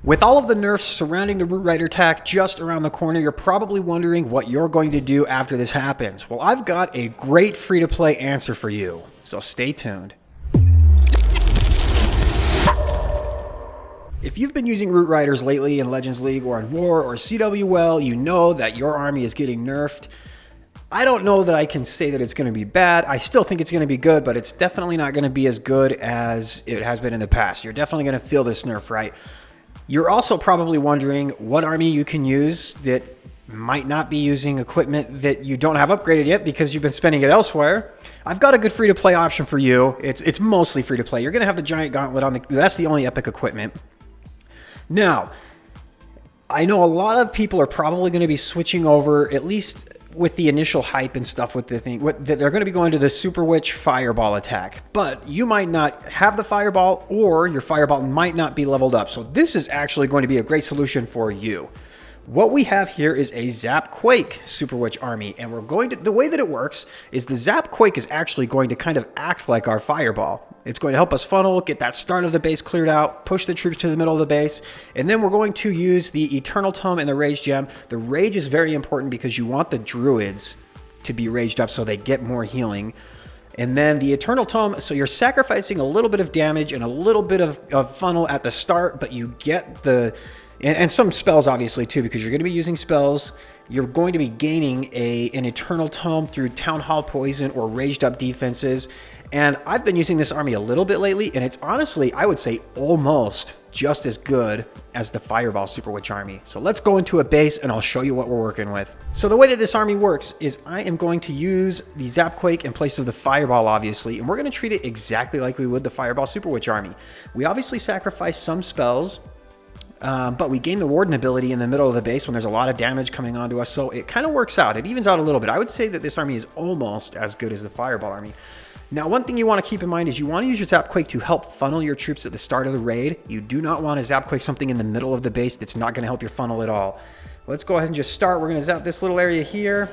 With all of the nerfs surrounding the Root Rider attack just around the corner, you're probably wondering what you're going to do after this happens. Well, I've got a great free-to-play answer for you, so stay tuned. If you've been using Root Riders lately in Legends League or in War or CWL, you know that your army is getting nerfed. I don't know that I can say that it's going to be bad. I still think it's going to be good, but it's definitely not going to be as good as it has been in the past. You're definitely going to feel this nerf, right? You're also probably wondering what army you can use that might not be using equipment that you don't have upgraded yet because you've been spending it elsewhere. I've got a good free-to-play option for you. It's mostly free-to-play. You're going to have the Giant Gauntlet on that's the only epic equipment. Now, I know a lot of people are probably going to be switching over, at least with the initial hype and stuff with the thing, they're going to be going to the Super Witch Fireball attack, but you might not have the Fireball or your Fireball might not be leveled up. So this is actually going to be a great solution for you. What we have here is a ZAP Quake Super Witch army, and the way that it works is the ZAP Quake is actually going to kind of act like our Fireball. It's going to help us funnel, get that start of the base cleared out, push the troops to the middle of the base, and then we're going to use the Eternal Tome and the Rage Gem. The Rage is very important because you want the Druids to be raged up so they get more healing. And then the Eternal Tome, so you're sacrificing a little bit of damage and a little bit of funnel at the start, but you get the... And some spells, obviously, too, because you're going to be using spells. You're going to be gaining an Eternal Tome through Town Hall Poison or Raged Up defenses. And I've been using this army a little bit lately, and it's honestly, I would say, almost just as good as the Fireball Super Witch army. So let's go into a base, and I'll show you what we're working with. So the way that this army works is I am going to use the Zap Quake in place of the Fireball, obviously, and we're going to treat it exactly like we would the Fireball Super Witch army. We obviously sacrifice some spells, but we gain the Warden ability in the middle of the base when there's a lot of damage coming onto us, so it kind of works out. It evens out a little bit. I would say that this army is almost as good as the Fireball army. Now, one thing you want to keep in mind is you want to use your Zap Quake to help funnel your troops at the start of the raid. You do not want to Zap Quake something in the middle of the base that's not going to help your funnel at all. Let's go ahead and just start. We're going to zap this little area here.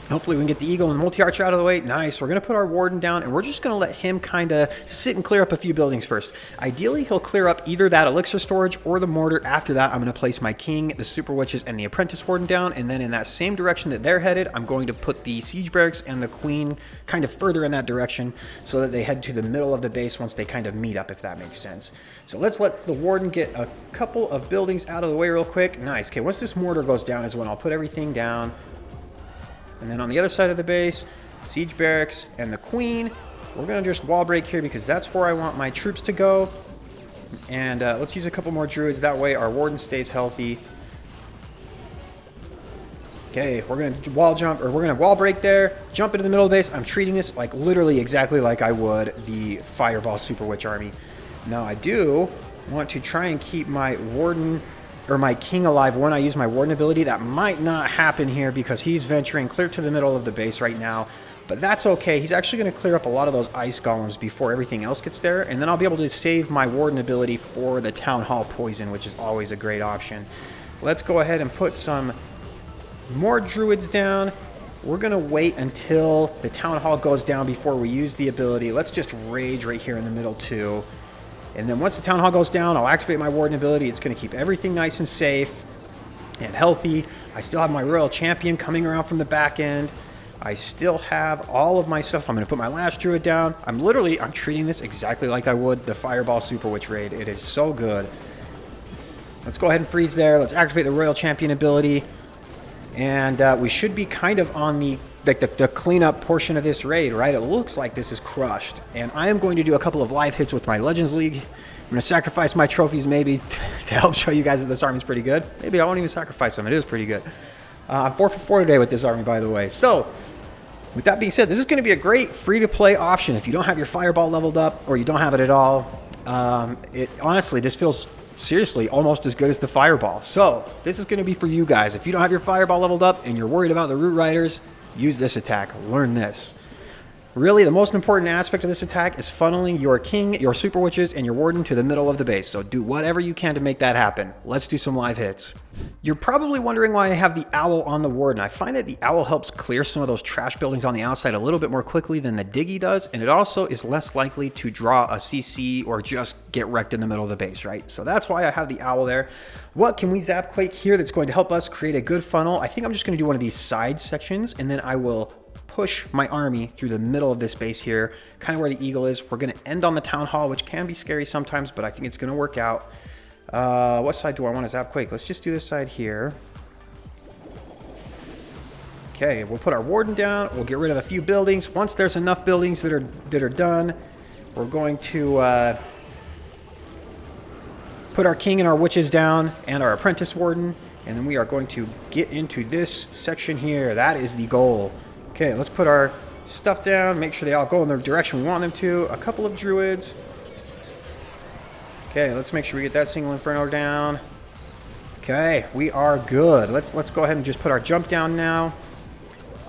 Hopefully we can get the Eagle and Multi-Archer out of the way. Nice. We're going to put our Warden down, and we're just going to let him kind of sit and clear up a few buildings first. Ideally, he'll clear up either that Elixir Storage or the Mortar. After that, I'm going to place my King, the Super Witches, and the Apprentice Warden down, and then in that same direction that they're headed, I'm going to put the Siege Barracks and the Queen kind of further in that direction so that they head to the middle of the base once they kind of meet up, if that makes sense. So let's let the Warden get a couple of buildings out of the way real quick. Nice. Okay, once this Mortar goes down is when I'll put everything down. And then on the other side of the base, Siege Barracks and the Queen. We're going to just wall break here because that's where I want my troops to go. And let's use a couple more Druids. That way our Warden stays healthy. Okay, we're going to wall jump, or we're going to wall break there. Jump into the middle of the base. I'm treating this like literally exactly like I would the Fireball Super Witch army. Now I do want to try and keep my Warden... or my King alive when I use my Warden ability. That might not happen here because he's venturing clear to the middle of the base right now, but that's okay. He's actually going to clear up a lot of those Ice Golems before everything else gets there, and then I'll be able to save my Warden ability for the Town Hall Poison, which is always a great option. Let's go ahead and put some more Druids down. We're going to wait until the Town Hall goes down before we use the ability. Let's just Rage right here in the middle too. And then once the Town Hall goes down, I'll activate my Warden ability. It's going to keep everything nice and safe and healthy. I still have my Royal Champion coming around from the back end. I still have all of my stuff. I'm going to put my last Druid down. I'm treating this exactly like I would the Fireball Super Witch raid. It is so good. Let's go ahead and freeze there. Let's activate the Royal Champion ability. And we should be kind of on the cleanup portion of this raid, right? It looks like this is crushed. And I am going to do a couple of live hits with my Legends League. I'm going to sacrifice my trophies maybe to help show you guys that this army is pretty good. Maybe I won't even sacrifice them. It is pretty good. I'm 4 for 4 today with this army, by the way. So, with that being said, this is going to be a great free-to-play option if you don't have your Fireball leveled up or you don't have it at all. Honestly, this feels seriously almost as good as the Fireball. So, this is going to be for you guys. If you don't have your Fireball leveled up and you're worried about the Root Riders, use this attack. Learn this. Really, the most important aspect of this attack is funneling your king, your super witches, and your warden to the middle of the base. So do whatever you can to make that happen. Let's do some live hits. You're probably wondering why I have the owl on the warden. I find that the owl helps clear some of those trash buildings on the outside a little bit more quickly than the diggy does, and it also is less likely to draw a CC or just get wrecked in the middle of the base, right? So that's why I have the owl there. What can we zap quake here that's going to help us create a good funnel? I think I'm just going to do one of these side sections, and then I will push my army through the middle of this base here, kind of where the eagle is. We're going to end on the town hall, which can be scary sometimes, but I think it's going to work out. What side do I want to zap quake? Let's just do this side here. Okay, we'll put our warden down. We'll get rid of a few buildings. Once there's enough buildings that are done, we're going to put our king and our witches down and our apprentice warden, and then we are going to get into this section here. That is the goal. Okay, let's put our stuff down, make sure they all go in the direction we want them to. A couple of druids. Okay, let's make sure we get that single inferno down. Okay, we are good. Let's go ahead and just put our jump down now.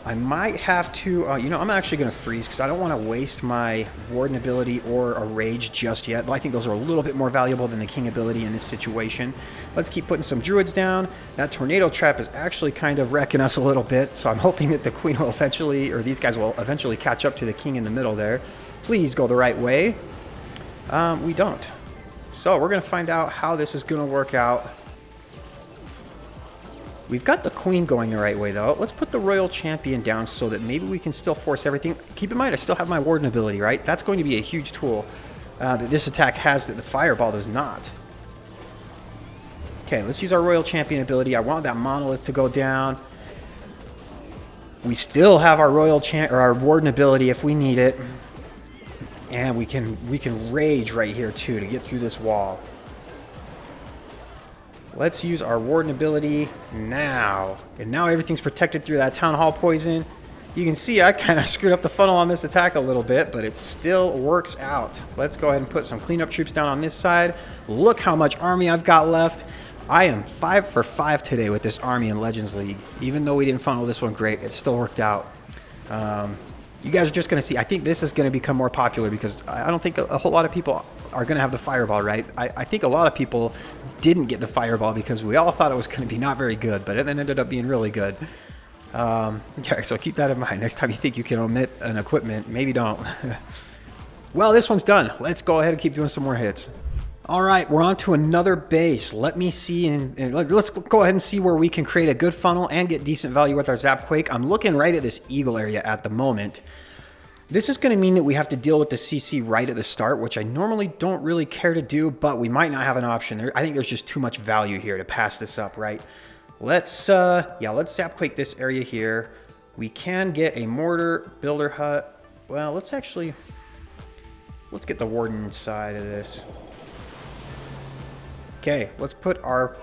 I might have to, you know, I'm actually going to freeze because I don't want to waste my warden ability or a rage just yet. But I think those are a little bit more valuable than the king ability in this situation. Let's keep putting some druids down. That tornado trap is actually kind of wrecking us a little bit. So I'm hoping that the queen will eventually, or these guys will eventually catch up to the king in the middle there. Please go the right way. We don't. So we're going to find out how this is going to work out. We've got the queen going the right way, though. Let's put the royal champion down so that maybe we can still force everything. Keep in mind, I still have my warden ability, right? That's going to be a huge tool that this attack has that the fireball does not. Okay, let's use our royal champion ability. I want that monolith to go down. We still have our our warden ability if we need it. And we can rage right here, too, to get through this wall. Let's use our warden ability now. And now everything's protected through that town hall poison. You can see I kind of screwed up the funnel on this attack a little bit, but it still works out. Let's go ahead and put some cleanup troops down on this side. Look how much army I've got left. I am 5 for 5 today with this army in Legends League. Even though we didn't funnel this one great, it still worked out. You guys are just going to see. I think this is going to become more popular because I don't think a whole lot of people are going to have the fireball, right? I think a lot of people didn't get the fireball because we all thought it was going to be not very good, but it then ended up being really good. Yeah, so keep that in mind. Next time you think you can omit an equipment, maybe don't. Well, this one's done. Let's go ahead and keep doing some more hits. All right, we're on to another base. Let me see, and let's go ahead and see where we can create a good funnel and get decent value with our Zap Quake. I'm looking right at this eagle area at the moment. This is going to mean that we have to deal with the CC right at the start, which I normally don't really care to do, but we might not have an option. I think there's just too much value here to pass this up, right? Let's Zap Quake this area here. We can get a mortar builder hut. Well, let's get the warden side of this. Okay, let's put our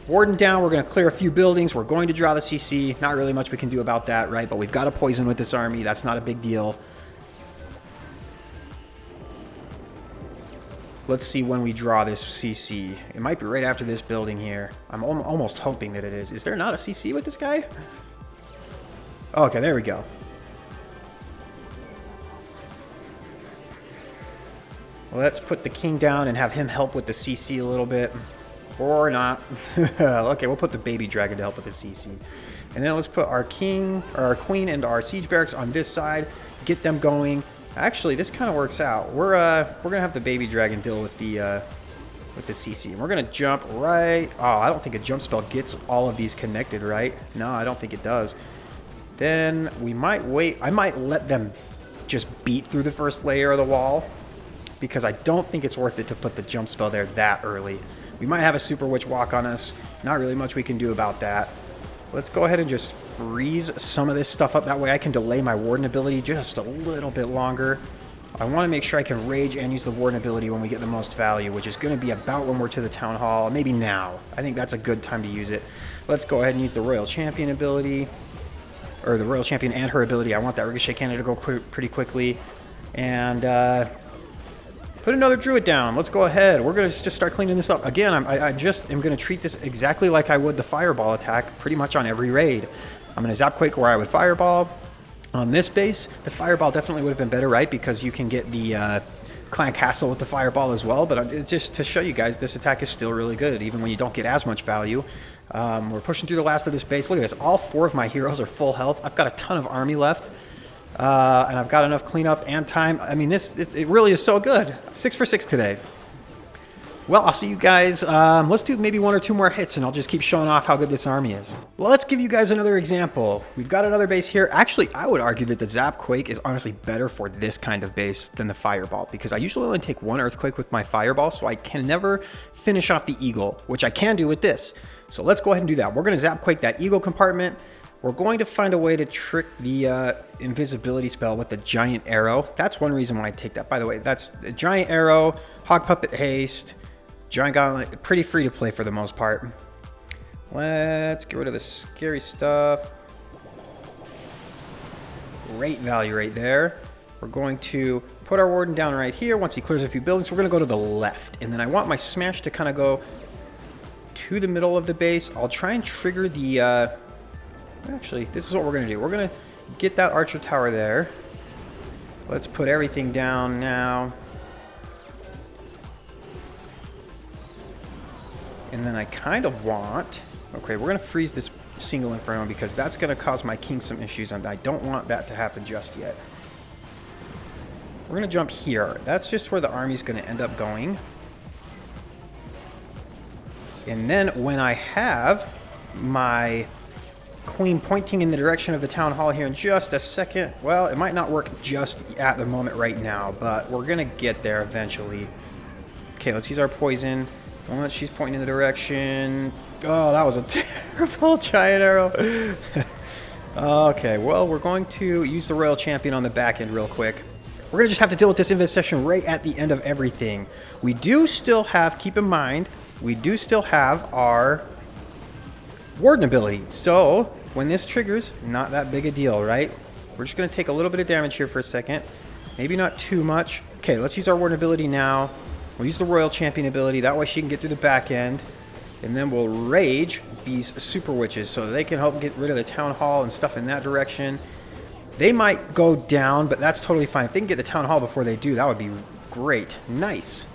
warden down. We're going to clear a few buildings. We're going to draw the CC. Not really much we can do about that, right? But we've got a poison with this army. That's not a big deal. Let's see when we draw this CC. It might be right after this building here. I'm almost hoping that it is. Is there not a CC with this guy? Oh, okay, there we go. Let's put the king down and have him help with the CC a little bit. Or not. Okay, we'll put the baby dragon to help with the CC. And then let's put our king, or our queen, and our siege barracks on this side. Get them going. Actually, this kind of works out. We're gonna have the baby dragon deal with the CC. And we're gonna jump right. Oh, I don't think a jump spell gets all of these connected, right? No, I don't think it does. Then we might wait. I might let them just beat through the first layer of the wall, because I don't think it's worth it to put the jump spell there that early. We might have a super witch walk on us. Not really much we can do about that. Let's go ahead and just freeze some of this stuff up. That way I can delay my warden ability just a little bit longer. I want to make sure I can rage and use the warden ability when we get the most value, which is going to be about when we're to the town hall. Maybe now. I think that's a good time to use it. Let's go ahead and use the royal champion ability. Or the royal champion and her ability. I want that ricochet cannon to go pretty quickly. And put another druid down. Let's go ahead. We're going to just start cleaning this up. Again, I just am going to treat this exactly like I would the fireball attack pretty much on every raid. I'm going to Zap Quake where I would fireball. On this base, the fireball definitely would have been better, right? Because you can get the clan castle with the fireball as well. But just to show you guys, this attack is still really good, even when you don't get as much value. We're pushing through the last of this base. Look at this. All 4 of my heroes are full health. I've got a ton of army left. And I've got enough cleanup and time. I mean, it really is so good. 6 for 6 today. Well, I'll see you guys. Let's do maybe 1 or 2 more hits, and I'll just keep showing off how good this army is. Well, let's give you guys another example. We've got another base here. Actually, I would argue that the ZAP Quake is honestly better for this kind of base than the Fireball, because I usually only take 1 Earthquake with my Fireball, so I can never finish off the Eagle, which I can do with this. So let's go ahead and do that. We're going to ZAP Quake that Eagle compartment. We're going to find a way to trick the invisibility spell with the Giant Arrow. That's one reason why I take that. By the way, that's the Giant Arrow, Hog Puppet Haste, Giant Gauntlet, pretty free to play for the most part. Let's get rid of the scary stuff. Great value right there. We're going to put our Warden down right here. Once he clears a few buildings, we're going to go to the left. And then I want my Smash to kind of go to the middle of the base. I'll try and trigger the... Actually, this is what we're going to do. We're going to get that Archer Tower there. Let's put everything down now. And then I kind of want... Okay, we're going to freeze this single Inferno because that's going to cause my King some issues, and I don't want that to happen just yet. We're going to jump here. That's just where the army's going to end up going. And then when I have my Queen pointing in the direction of the Town Hall here in just a second, well, it might not work just at the moment right now, but we're going to get there eventually. Okay, let's use our poison. Once she's pointing in the direction. Oh, that was a terrible Giant Arrow. Okay, well, we're going to use the Royal Champion on the back end real quick. We're going to just have to deal with this Invis session right at the end of everything. We do still have, keep in mind, we do still have our Warden ability. So, when this triggers, not that big a deal, right? We're just going to take a little bit of damage here for a second. Maybe not too much. Okay, let's use our Warden ability now. We'll use the Royal Champion ability. That way she can get through the back end. And then we'll rage these Super Witches so that they can help get rid of the Town Hall and stuff in that direction. They might go down, but that's totally fine. If they can get the Town Hall before they do, that would be great. Nice.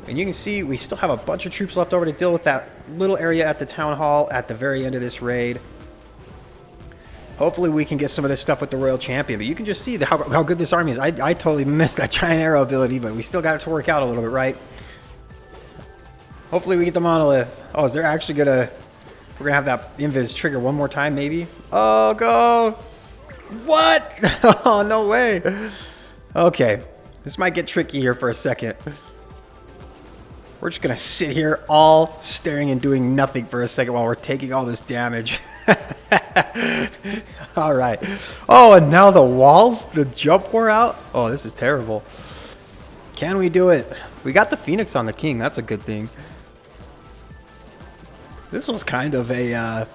And you can see we still have a bunch of troops left over to deal with that little area at the Town Hall at the very end of this raid. Hopefully we can get some of this stuff with the Royal Champion, but you can just see how good this army is. I totally missed that Giant Arrow ability, but we still got it to work out a little bit, right? Hopefully we get the Monolith. Oh, is there actually gonna... We're gonna have that Invis trigger one more time, maybe? Oh, go! What? Oh, no way. Okay. This might get tricky here for a second. We're just gonna sit here all staring and doing nothing for a second while we're taking all this damage. All right. Oh, and now the walls, the jump wore out. Oh, this is terrible. Can we do it? We got the Phoenix on the King. That's a good thing. This was kind of a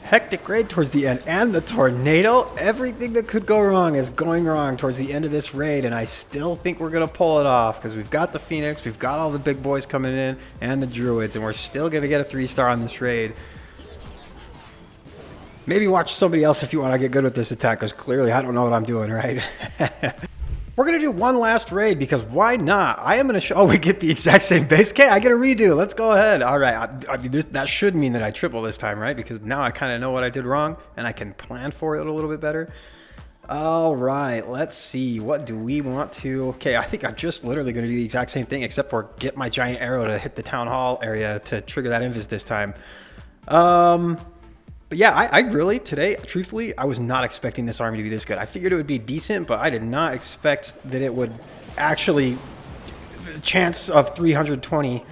hectic raid towards the end. And the tornado. Everything that could go wrong is going wrong towards the end of this raid. And I still think we're going to pull it off. Because we've got the Phoenix. We've got all the big boys coming in. And the Druids. And we're still going to get a 3-star on this raid. Maybe watch somebody else if you want to get good with this attack. Because clearly I don't know what I'm doing, right? We're going to do one last raid because why not? I am going to show... Oh, we get the exact same base. Okay, I get a redo. Let's go ahead. All right. That should mean that I triple this time, right? Because now I kind of know what I did wrong and I can plan for it a little bit better. All right. Let's see. What do we want to... Okay, I think I'm just literally going to do the exact same thing except for get my Giant Arrow to hit the Town Hall area to trigger that Invis this time. But yeah, I really, today, truthfully, I was not expecting this army to be this good. I figured it would be decent, but I did not expect that it would actually, chance of 320,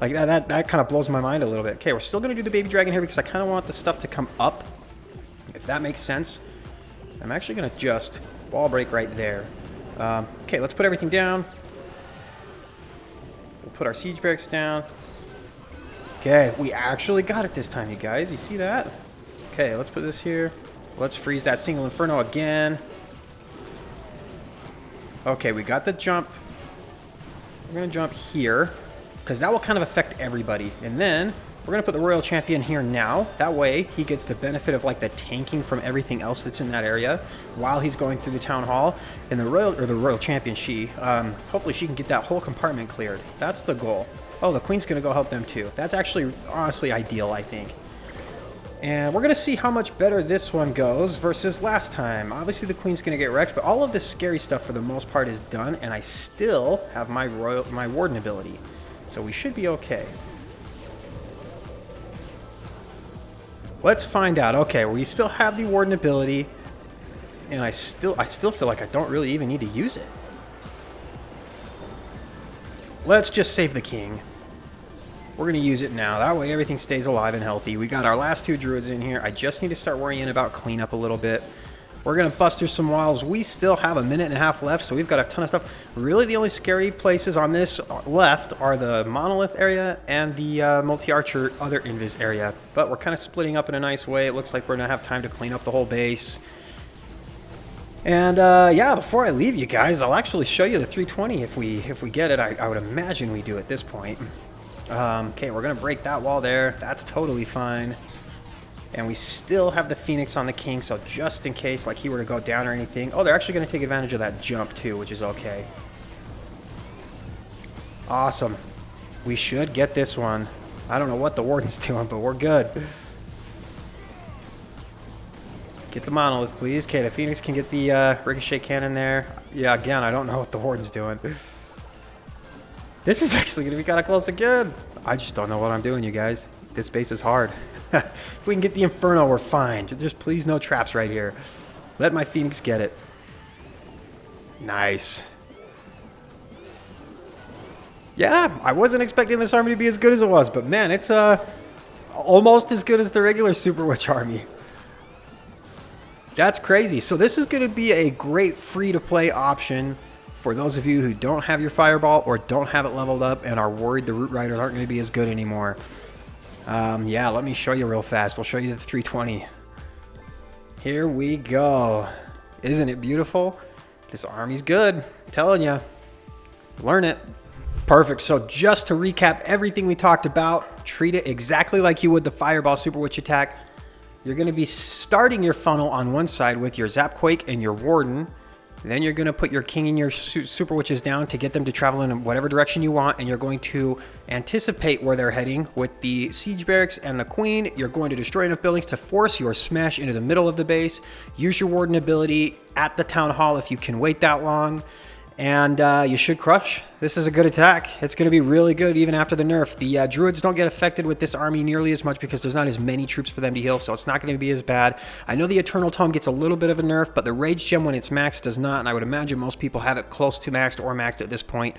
like that kind of blows my mind a little bit. Okay, we're still going to do the Baby Dragon here because I kind of want the stuff to come up, if that makes sense. I'm actually going to just wall break right there. Okay, let's put everything down. We'll put our siege barracks down. Okay, we actually got it this time, you guys. You see that? Okay, let's put this here. Let's freeze that single Inferno again. Okay, we got the jump. We're going to jump here because that will kind of affect everybody. And then We're going to put the Royal Champion here now. That way, he gets the benefit of like the tanking from everything else that's in that area while he's going through the Town Hall. And the Royal Champion, hopefully she can get that whole compartment cleared. That's the goal. Oh, the Queen's going to go help them too. That's actually honestly ideal, I think. And we're going to see how much better this one goes versus last time. Obviously, the Queen's going to get wrecked, but all of this scary stuff for the most part is done, and I still have my Warden ability. So we should be okay. Let's find out. Okay, we still have the Warden ability, and I still feel like I don't really even need to use it. Let's just save the King. We're going to use it now. That way everything stays alive and healthy. We got our last 2 druids in here. I just need to start worrying about cleanup a little bit. We're going to bust through some walls. We still have a minute and a half left, so we've got a ton of stuff. Really, the only scary places on this left are the Monolith area and the Multi-Archer other Invis area. But we're kind of splitting up in a nice way. It looks like we're going to have time to clean up the whole base. And yeah, before I leave you guys, I'll actually show you the 320 if we get it. I would imagine we do at this point. Okay, we're going to break that wall there. That's totally fine. And we still have the Phoenix on the King, so just in case like he were to go down or anything. Oh, they're actually going to take advantage of that jump too, which is okay. Awesome. We should get this one. I don't know what the Warden's doing, but we're good. Get the Monolith, please. Okay, the Phoenix can get the Ricochet Cannon there. Yeah, again, I don't know what the Warden's doing. This is actually going to be kind of close again. I just don't know what I'm doing, you guys. This base is hard. If we can get the Inferno, we're fine. Just please no traps right here. Let my Phoenix get it. Nice. Yeah, I wasn't expecting this army to be as good as it was, but man, it's almost as good as the regular Super Witch army. That's crazy. So this is going to be a great free-to-play option for those of you who don't have your Fireball or don't have it leveled up and are worried the Root Riders aren't going to be as good anymore. Yeah, let me show you real fast. We'll show you the 320. Here we go. Isn't it beautiful? This army's good. I'm telling you. Learn it. Perfect. So just to recap everything we talked about, treat it exactly like you would the Fireball Super Witch attack. You're going to be starting your funnel on one side with your Zap Quake and your Warden. Then you're going to put your King and your Super Witches down to get them to travel in whatever direction you want, and you're going to anticipate where they're heading with the Siege Barracks and the Queen. You're going to destroy enough buildings to force your smash into the middle of the base. Use your Warden ability at the Town Hall if you can wait that long, and you should crush. This is a good attack. It's going to be really good even after the nerf. The Druids don't get affected with this army nearly as much because there's not as many troops for them to heal, so it's not going to be as bad. I know the Eternal Tome gets a little bit of a nerf, but the Rage Gem when it's maxed does not, and I would imagine most people have it close to maxed or maxed at this point.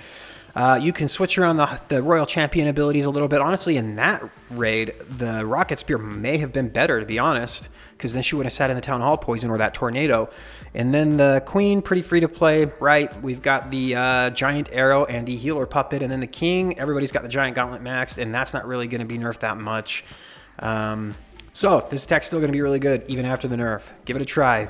You can switch around the Royal Champion abilities a little bit. Honestly, in that raid, the Rocket Spear may have been better, to be honest, because then she would have sat in the Town Hall Poison or that Tornado. And then the Queen, pretty free to play, right? We've got the Giant Arrow and the Healer Puppet, and then the King, everybody's got the Giant Gauntlet maxed, and that's not really going to be nerfed that much. So this attack's still going to be really good, even after the nerf. Give it a try.